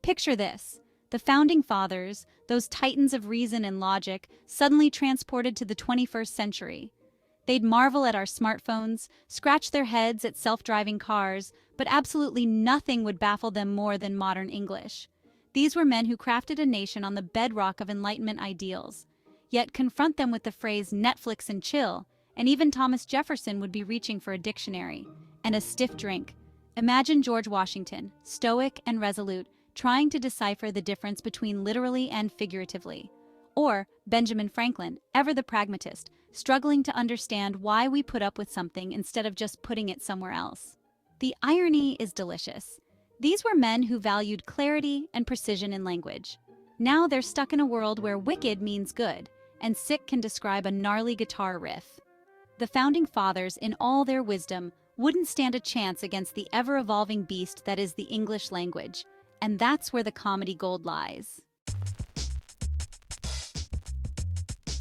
Picture this. The Founding Fathers, those titans of reason and logic, suddenly transported to the 21st century. They'd marvel at our smartphones, scratch their heads at self-driving cars, but absolutely nothing would baffle them more than modern English. These were men who crafted a nation on the bedrock of Enlightenment ideals. Yet confront them with the phrase Netflix and chill, and even Thomas Jefferson would be reaching for a dictionary and a stiff drink. Imagine George Washington, stoic and resolute, trying to decipher the difference between literally and figuratively. Or Benjamin Franklin, ever the pragmatist, struggling to understand why we put up with something instead of just putting it somewhere else. The irony is delicious. These were men who valued clarity and precision in language. Now they're stuck in a world where wicked means good, and sick can describe a gnarly guitar riff. The Founding Fathers, in all their wisdom, wouldn't stand a chance against the ever-evolving beast that is the English language. And that's where the comedy gold lies.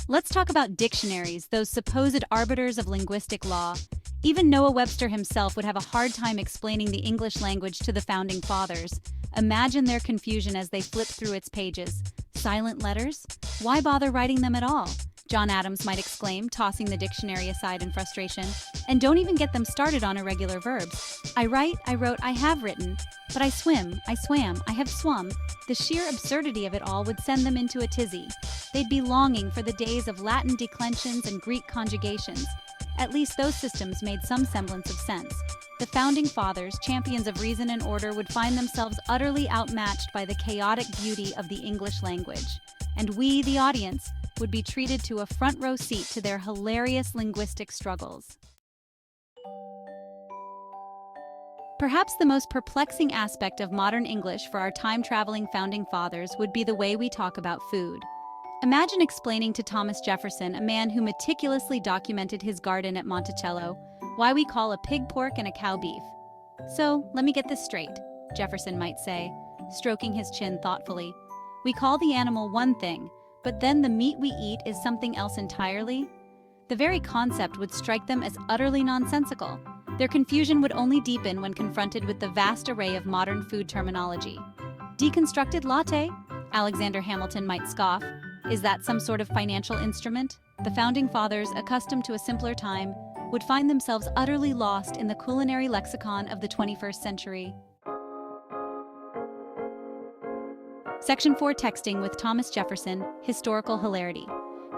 Let's talk about dictionaries, those supposed arbiters of linguistic law. Even Noah Webster himself would have a hard time explaining the English language to the Founding Fathers. Imagine their confusion as they flip through its pages. Silent letters? Why bother writing them at all? John Adams might exclaim, tossing the dictionary aside in frustration. And don't even get them started on irregular verbs. I write, I wrote, I have written. But I swim, I swam, I have swum. The sheer absurdity of it all would send them into a tizzy. They'd be longing for the days of Latin declensions and Greek conjugations. At least those systems made some semblance of sense. The Founding Fathers, champions of reason and order, would find themselves utterly outmatched by the chaotic beauty of the English language. And we, the audience, would be treated to a front-row seat to their hilarious linguistic struggles. Perhaps the most perplexing aspect of modern English for our time-traveling Founding Fathers would be the way we talk about food. Imagine explaining to Thomas Jefferson, a man who meticulously documented his garden at Monticello, why we call a pig pork and a cow beef. So, let me get this straight, Jefferson might say, stroking his chin thoughtfully. We call the animal one thing, but then the meat we eat is something else entirely? The very concept would strike them as utterly nonsensical. Their confusion would only deepen when confronted with the vast array of modern food terminology. Deconstructed latte? Alexander Hamilton might scoff. Is that some sort of financial instrument? The Founding Fathers, accustomed to a simpler time, would find themselves utterly lost in the culinary lexicon of the 21st century. Section 4, Texting with Thomas Jefferson, Historical Hilarity.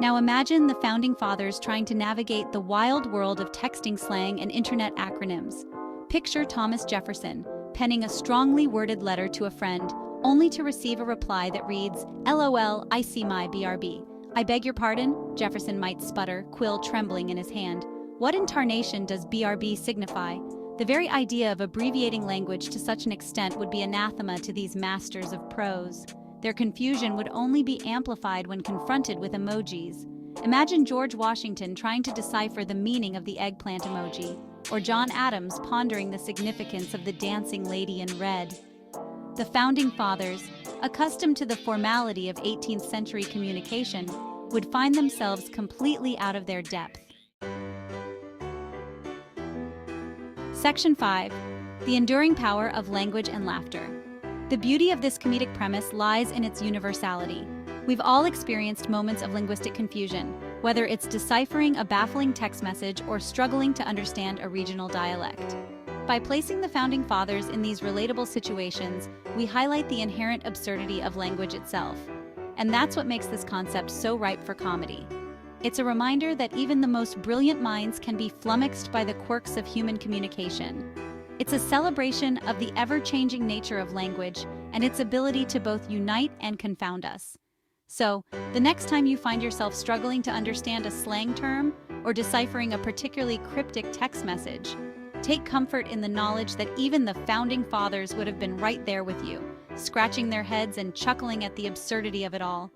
Now imagine the Founding Fathers trying to navigate the wild world of texting slang and internet acronyms. Picture Thomas Jefferson penning a strongly worded letter to a friend, only to receive a reply that reads, "LOL, I see my BRB. I beg your pardon?" Jefferson might sputter, quill trembling in his hand. What in tarnation does BRB signify? The very idea of abbreviating language to such an extent would be anathema to these masters of prose. Their confusion would only be amplified when confronted with emojis. Imagine George Washington trying to decipher the meaning of the eggplant emoji, or John Adams pondering the significance of the dancing lady in red. The Founding Fathers, accustomed to the formality of 18th century communication, would find themselves completely out of their depth. Section 5. The enduring power of language and laughter. The beauty of this comedic premise lies in its universality. We've all experienced moments of linguistic confusion, whether it's deciphering a baffling text message or struggling to understand a regional dialect. By placing the Founding Fathers in these relatable situations, we highlight the inherent absurdity of language itself. And that's what makes this concept so ripe for comedy. It's a reminder that even the most brilliant minds can be flummoxed by the quirks of human communication. It's a celebration of the ever-changing nature of language and its ability to both unite and confound us. So, the next time you find yourself struggling to understand a slang term or deciphering a particularly cryptic text message, take comfort in the knowledge that even the Founding Fathers would have been right there with you, scratching their heads and chuckling at the absurdity of it all.